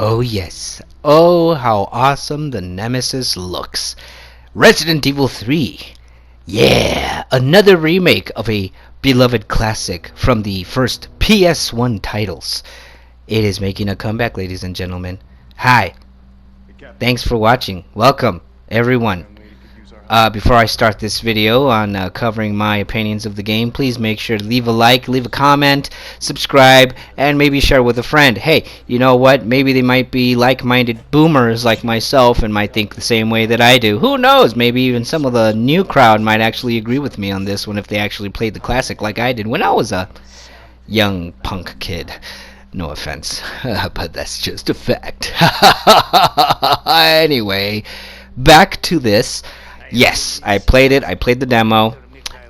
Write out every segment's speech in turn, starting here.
Oh yes. Oh, how awesome the Nemesis looks. Resident Evil 3. Yeah, another remake of a beloved classic from the first PS1 titles. It is making a comeback, ladies and gentlemen. Hi. Thanks for watching. Welcome, everyone. Before I start this video on covering my opinions of the game, please make sure to leave a like, leave a comment, subscribe, and maybe share with a friend. Hey, you know what? Maybe they might be like-minded boomers like myself and might think the same way that I do. Who knows? Maybe even some of the new crowd might actually agree with me on this one if they actually played the classic like I did when I was a young punk kid. No offense, but that's just a fact. Anyway, back to this. Yes, I played it. I played the demo,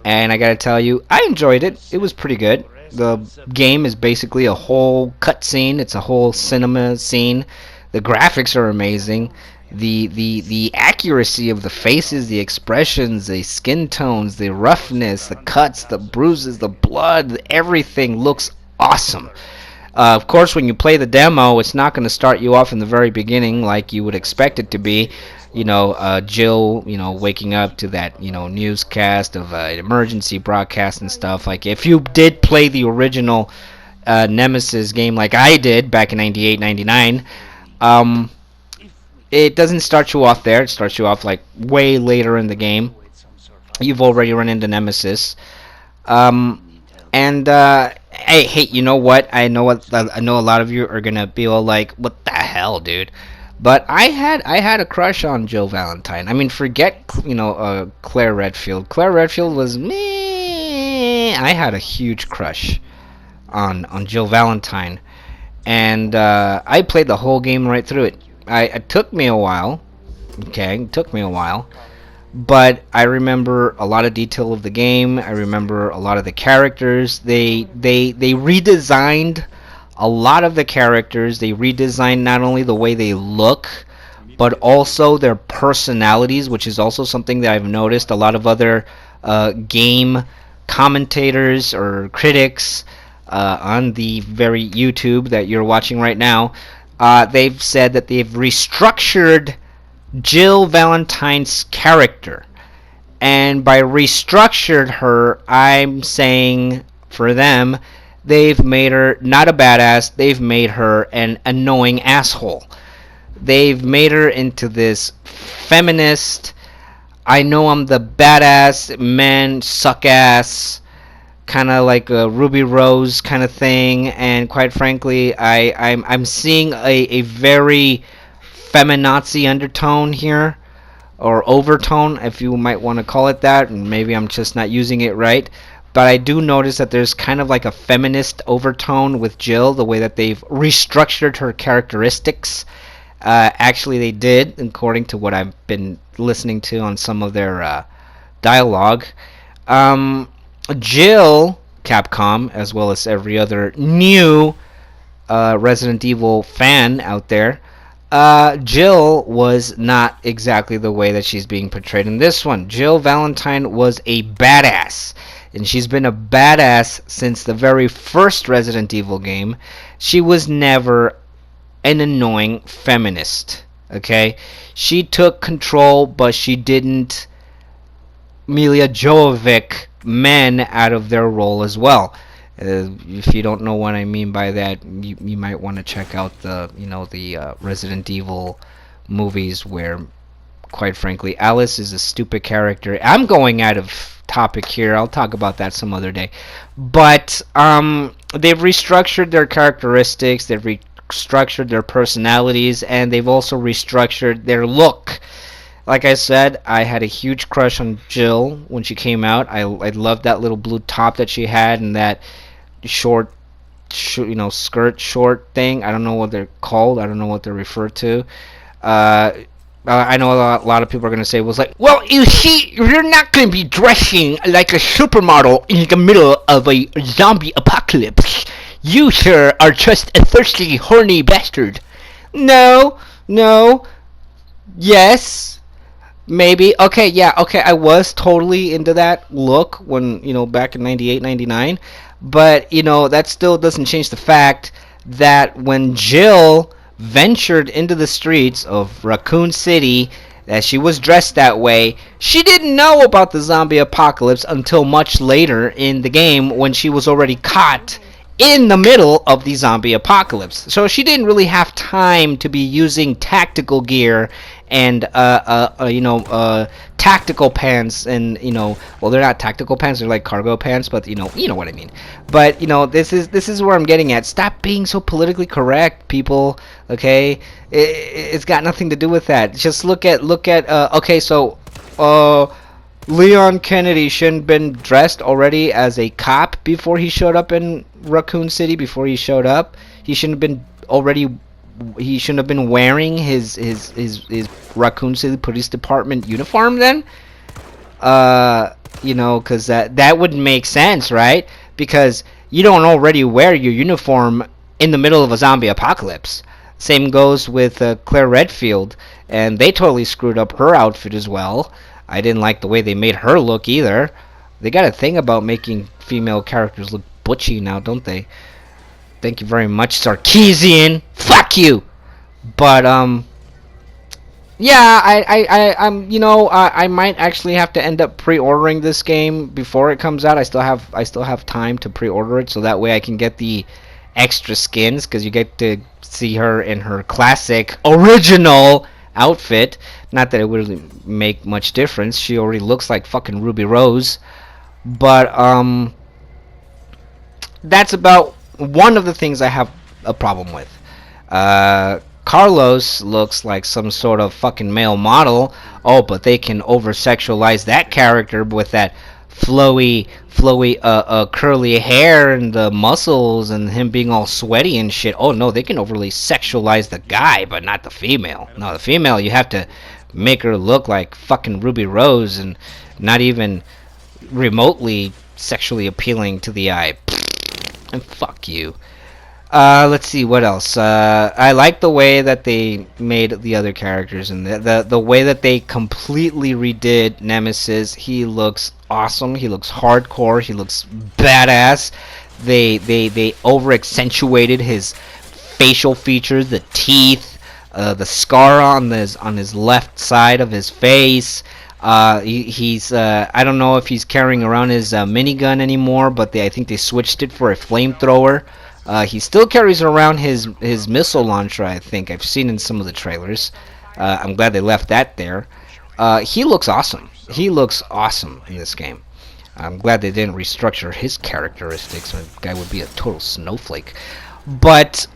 and I gotta tell you, I enjoyed it. It was pretty good. The game is basically a whole cutscene. It's a whole cinema scene. The graphics are amazing. The accuracy of the faces, the expressions, the skin tones, the roughness, the cuts, the bruises, the blood, everything looks awesome. Of course, when you play the demo, it's not going to start you off in the very beginning like you would expect it to be. Jill, waking up to that, newscast of an emergency broadcast and stuff. Like, if you did play the original Nemesis game like I did back in 98, 99, it doesn't start you off there. It starts you off, like, way later in the game. You've already run into Nemesis. Hey, you know what? I know a lot of you are gonna be all like, "What the hell, dude?" But I had a crush on Jill Valentine. I mean, forget Claire Redfield. Claire Redfield was me. I had a huge crush on Jill Valentine, and I played the whole game right through it. It took me a while. Okay, it took me a while. But I remember a lot of detail of the game. I remember a lot of the characters. They redesigned a lot of the characters. They redesigned not only the way they look, but also their personalities, which is also something that I've noticed. A lot of other game commentators or critics on the very YouTube that you're watching right now, they've said that they've restructured Jill Valentine's character. And by restructured her, I'm saying for them, they've made her not a badass, they've made her an annoying asshole. They've made her into this feminist, I know I'm the badass, men suck ass, kind of like a Ruby Rose kind of thing. And quite frankly, I'm seeing a very feminazi undertone here, or overtone, if you might want to call it that, and maybe I'm just not using it right. But I do notice that there's kind of like a feminist overtone with Jill, the way that they've restructured her characteristics. Actually, they did, according to what I've been listening to on some of their dialogue. Jill, Capcom, as well as every other new Resident Evil fan out there, Jill was not exactly the way that she's being portrayed in this one. Jill Valentine was a badass, and she's been a badass since the very first Resident Evil game. She was never an annoying feminist, okay? She took control, but she didn't Mila Jovovich men out of their role as well. If you don't know what I mean by that, you might want to check out the Resident Evil movies, where, quite frankly, Alice is a stupid character. I'm going out of topic here. I'll talk about that some other day. But they've restructured their characteristics, they've restructured their personalities, and they've also restructured their look. Like I said, I had a huge crush on Jill when she came out. I loved that little blue top that she had, and that short skirt short thing. I don't know what they're called. I don't know what they're referred to. I know a lot of people are going to say, was like, well, you see, you're not going to be dressing like a supermodel in the middle of a zombie apocalypse. You, sir, are just a thirsty, horny bastard. No, yes, maybe. Okay, yeah, okay, I was totally into that look when, back in 98, 99. But, that still doesn't change the fact that when Jill ventured into the streets of Raccoon City, that she was dressed that way. She didn't know about the zombie apocalypse until much later in the game when she was already caught in the middle of the zombie apocalypse. So she didn't really have time to be using tactical gear and tactical pants, and well, they're not tactical pants, they're like cargo pants, but you know what I mean. But this is where I'm getting at. Stop being so politically correct, people. Okay, it's got nothing to do with that. Just look at okay, so Leon Kennedy shouldn't been dressed already as a cop before he showed up in Raccoon City. Before he showed up, he shouldn't have been already. He shouldn't have been wearing his Raccoon City Police Department uniform then. Because that would make sense, right? Because you don't already wear your uniform in the middle of a zombie apocalypse. Same goes with Claire Redfield, and they totally screwed up her outfit as well. I didn't like the way they made her look either. They got a thing about making female characters look butchy now, don't they? Thank you very much, Sarkeesian. Fuck you. But yeah, I might actually have to end up pre-ordering this game before it comes out. I still have time to pre-order it, so that way I can get the extra skins, because you get to see her in her classic original outfit. Not that it would really make much difference. She already looks like fucking Ruby Rose. But that's about one of the things I have a problem with. Carlos looks like some sort of fucking male model. Oh, but they can over-sexualize that character with that flowy, curly hair and the muscles and him being all sweaty and shit. Oh no, they can overly sexualize the guy, but not the female. No, the female, you have to make her look like fucking Ruby Rose and not even remotely sexually appealing to the eye. And fuck you. Let's see what else. I like the way that they made the other characters, and the way that they completely redid Nemesis. He looks awesome. He looks hardcore. He looks badass. They over accentuated his facial features, the teeth, the scar on his left side of his face. He's I don't know if he's carrying around his minigun anymore, but I think they switched it for a flamethrower. He still carries around his missile launcher, I think. I've seen in some of the trailers. I'm glad they left that there. He looks awesome. He looks awesome in this game. I'm glad they didn't restructure his characteristics. The guy would be a total snowflake. But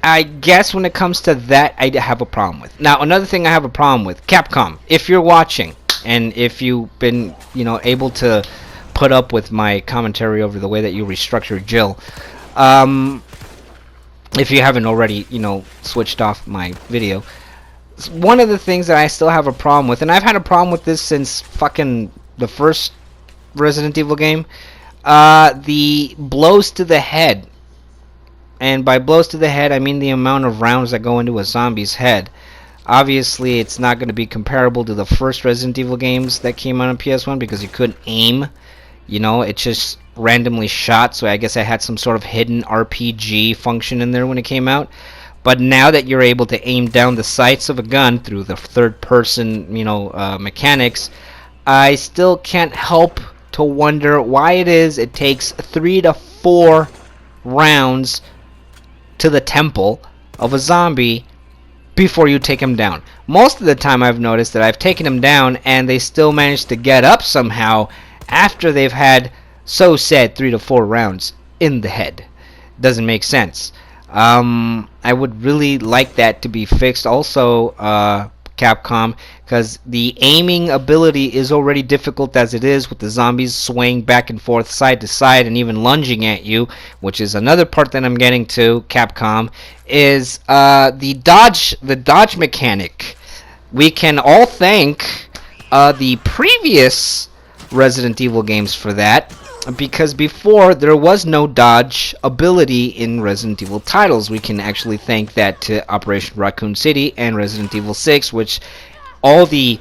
I guess when it comes to that, I have a problem with. Now, another thing I have a problem with, Capcom, if you're watching, and if you've been, able to put up with my commentary over the way that you restructured Jill, if you haven't already, switched off my video, one of the things that I still have a problem with, and I've had a problem with this since fucking the first Resident Evil game, the blows to the head. And by blows to the head, I mean the amount of rounds that go into a zombie's head. Obviously, it's not going to be comparable to the first Resident Evil games that came out on PS1 because you couldn't aim. It just randomly shot, so I guess I had some sort of hidden RPG function in there when it came out. But now that you're able to aim down the sights of a gun through the third-person, mechanics, I still can't help to wonder why it takes 3 to 4 rounds to the temple of a zombie before you take him down. Most of the time I've noticed that I've taken him down and they still manage to get up somehow after they've had said 3 to 4 rounds in the head. Doesn't make sense. I would really like that to be fixed also, Capcom, because the aiming ability is already difficult as it is, with the zombies swaying back and forth side to side and even lunging at you, which is another part that I'm getting to, Capcom, is the dodge mechanic. We can all thank the previous Resident Evil games for that, because before there was no dodge ability in Resident Evil titles. We can actually thank that to Operation Raccoon City and Resident Evil 6, which all the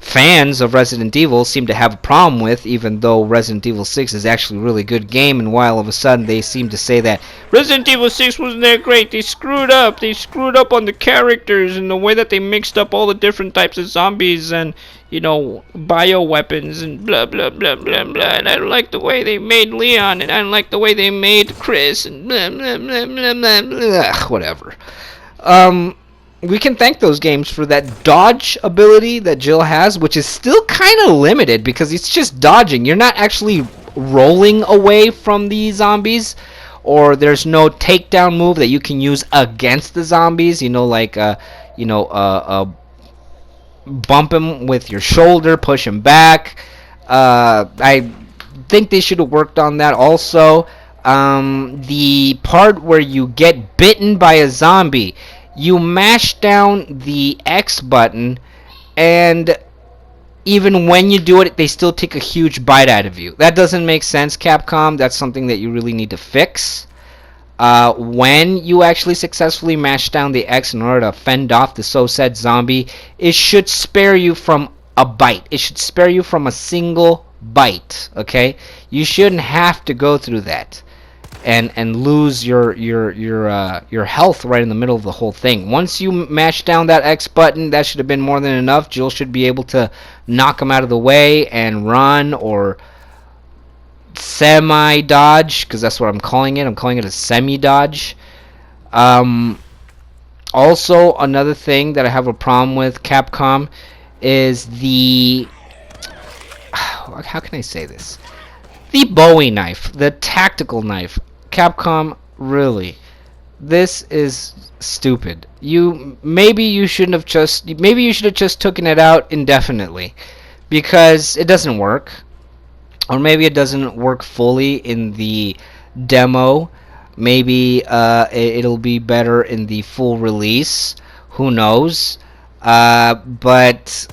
fans of Resident Evil seem to have a problem with, even though Resident Evil 6 is actually a really good game, and while all of a sudden they seem to say that Resident Evil 6 wasn't that great, they screwed up on the characters and the way that they mixed up all the different types of zombies and, you know, bioweapons and blah blah blah blah blah, and I don't like the way they made Leon, and I don't like the way they made Chris, and blah blah blah blah blah, blah. Whatever. We can thank those games for that dodge ability that Jill has, which is still kind of limited because it's just dodging. You're not actually rolling away from the zombies, or there's no takedown move that you can use against the zombies. You know, like bump him with your shoulder, push him back. I think they should have worked on that also. The part where you get bitten by a zombie, you mash down the X button, and even when you do it, they still take a huge bite out of you. That doesn't make sense, Capcom. That's something that you really need to fix. When you actually successfully mash down the X in order to fend off the so-said zombie, it should spare you from a bite. It should spare you from a single bite, okay? You shouldn't have to go through that and lose your health right in the middle of the whole thing. Once you mash down that X button, that should have been more than enough. Jill should be able to knock him out of the way and run, or semi-dodge, because that's what I'm calling it. I'm calling it a semi-dodge. Also, another thing that I have a problem with, Capcom, is the... How can I say this? The Bowie knife, the tactical knife. Capcom, really, this is stupid. Maybe you should have just taken it out indefinitely, because it doesn't work, or maybe it doesn't work fully in the demo. Maybe it'll be better in the full release. Who knows? But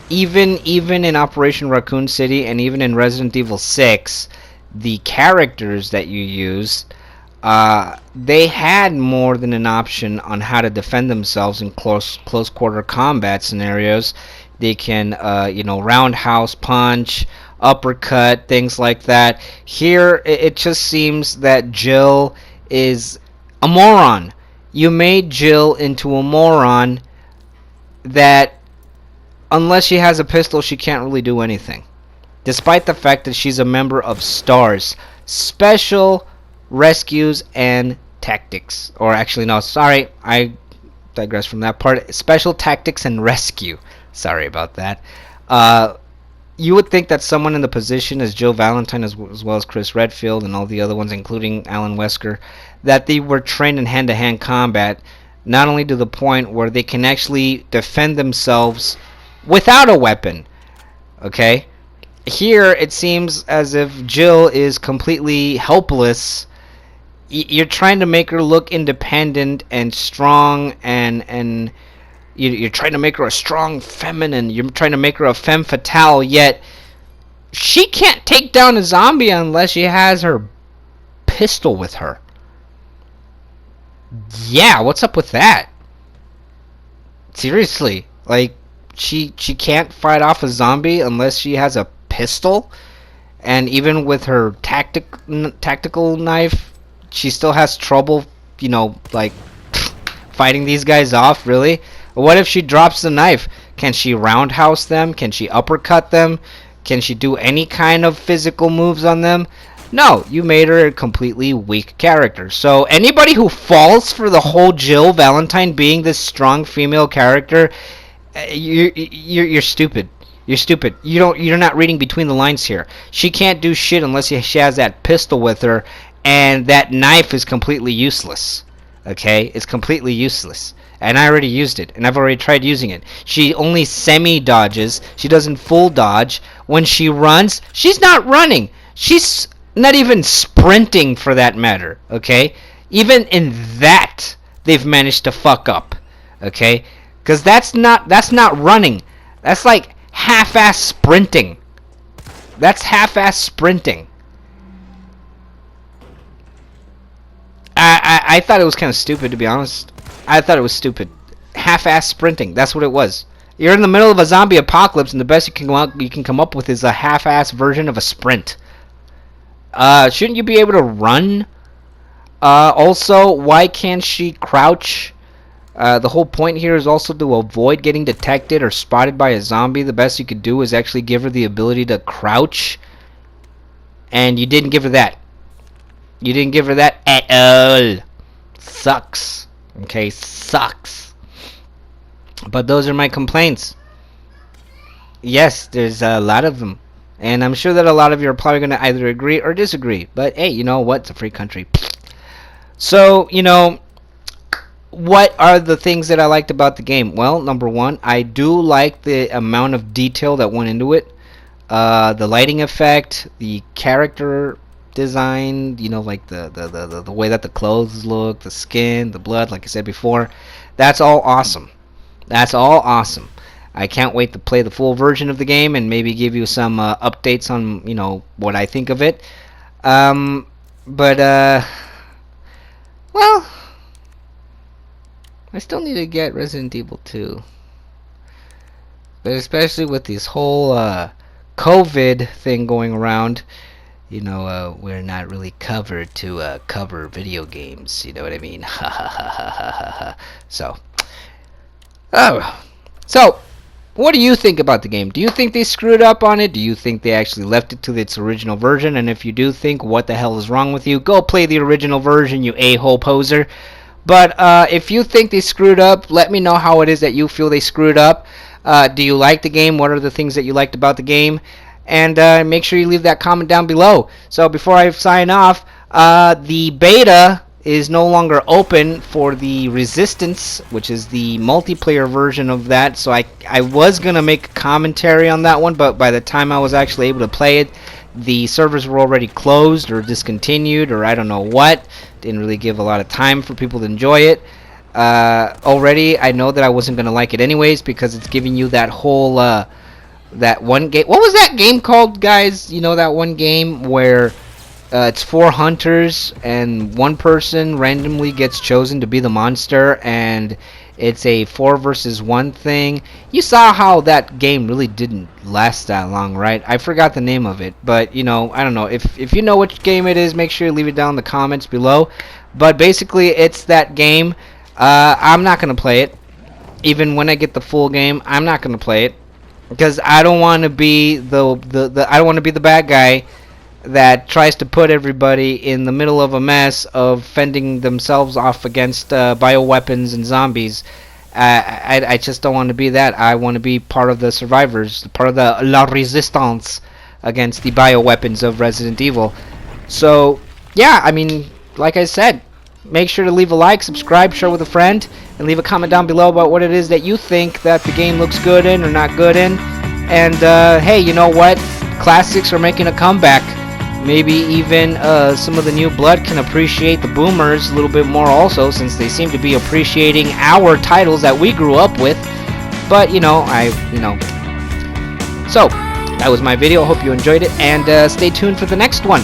even in Operation Raccoon City and even in Resident Evil 6, the characters that you used, they had more than an option on how to defend themselves in close quarter combat scenarios. They can roundhouse punch, uppercut, things like that. Here it just seems that Jill is a moron. You made Jill into a moron that, unless she has a pistol, she can't really do anything. Despite the fact that she's a member of STARS, Special Rescues and Tactics. Or actually, no, sorry, I digress from that part. Special Tactics and Rescue. Sorry about that. You would think that someone in the position as Jill Valentine, as well as Chris Redfield and all the other ones, including Alan Wesker, that they were trained in hand-to-hand combat, not only to the point where they can actually defend themselves without a weapon. Okay? Here, it seems as if Jill is completely helpless. You're trying to make her look independent and strong, and you're trying to make her a strong feminine. You're trying to make her a femme fatale, yet she can't take down a zombie unless she has her pistol with her. Yeah, what's up with that? Seriously, like, she can't fight off a zombie unless she has a pistol, and even with her tactical knife, she still has trouble, like, fighting these guys off. Really? What if she drops the knife? Can she roundhouse them? Can she uppercut them? Can she do any kind of physical moves on them? No, you made her a completely weak character. So anybody who falls for the whole Jill Valentine being this strong female character, you're stupid. You're stupid. You're not reading between the lines here. She can't do shit unless she has that pistol with her, and that knife is completely useless. Okay? It's completely useless. And I already used it, and I've already tried using it. She only semi-dodges. She doesn't full dodge. When she runs, she's not running. She's not even sprinting, for that matter. Okay? Even in that, they've managed to fuck up. Okay? Because that's not running. That's like half-ass sprinting. That's half-ass sprinting. I thought it was kind of stupid, to be honest. I thought it was stupid. Half-ass sprinting. That's what it was. You're in the middle of a zombie apocalypse, and the best you can come up with is a half-ass version of a sprint. Shouldn't you be able to run? Also, why can't she crouch? The whole point here is also to avoid getting detected or spotted by a zombie. The best you could do is actually give her the ability to crouch. And you didn't give her that. You didn't give her that at all. Sucks. Okay, sucks. But those are my complaints. Yes, there's a lot of them. And I'm sure that a lot of you are probably going to either agree or disagree. But hey, you know what? It's a free country. So, what are the things that I liked about the game? Well, number one, I do like the amount of detail that went into it. The lighting effect, the character design, like the way that the clothes look, the skin, the blood, like I said before. That's all awesome. That's all awesome. I can't wait to play the full version of the game and maybe give you some updates on, what I think of it. Well, I still need to get Resident Evil 2. But especially with this whole COVID thing going around, we're not really covered to cover video games. You know what I mean? So, what do you think about the game? Do you think they screwed up on it? Do you think they actually left it to its original version? And if you do think, what the hell is wrong with you? Go play the original version, you a-hole poser. But if you think they screwed up, let me know how it is that you feel they screwed up. Do you like the game? What are the things that you liked about the game? And make sure you leave that comment down below. So before I sign off, the beta is no longer open for the Resistance, which is the multiplayer version of that. So I was going to make a commentary on that one, but by the time I was actually able to play it, the servers were already closed or discontinued, or I don't know what. Didn't really give a lot of time for people to enjoy it. Already, I know that I wasn't going to like it anyways, because it's giving you that whole, that one game. What was that game called, guys? That one game where it's 4 hunters and one person randomly gets chosen to be the monster, and it's a 4 versus 1 thing. You saw how that game really didn't last that long, right? I forgot the name of it, but I don't know. If you know which game it is, make sure you leave it down in the comments below. But basically, it's that game. I'm not gonna play it. Even when I get the full game, I'm not gonna play it because I don't want to be I don't want to be the bad guy that tries to put everybody in the middle of a mess of fending themselves off against bioweapons and zombies. I just don't want to be that. I want to be part of the survivors, part of the La Resistance against the bioweapons of Resident Evil. So, yeah, I mean, like I said, make sure to leave a like, subscribe, share with a friend, and leave a comment down below about what it is that you think that the game looks good in or not good in. And, hey, you know what? Classics are making a comeback. Maybe even some of the new blood can appreciate the boomers a little bit more also, since they seem to be appreciating our titles that we grew up with. But, So, that was my video. I hope you enjoyed it, and stay tuned for the next one.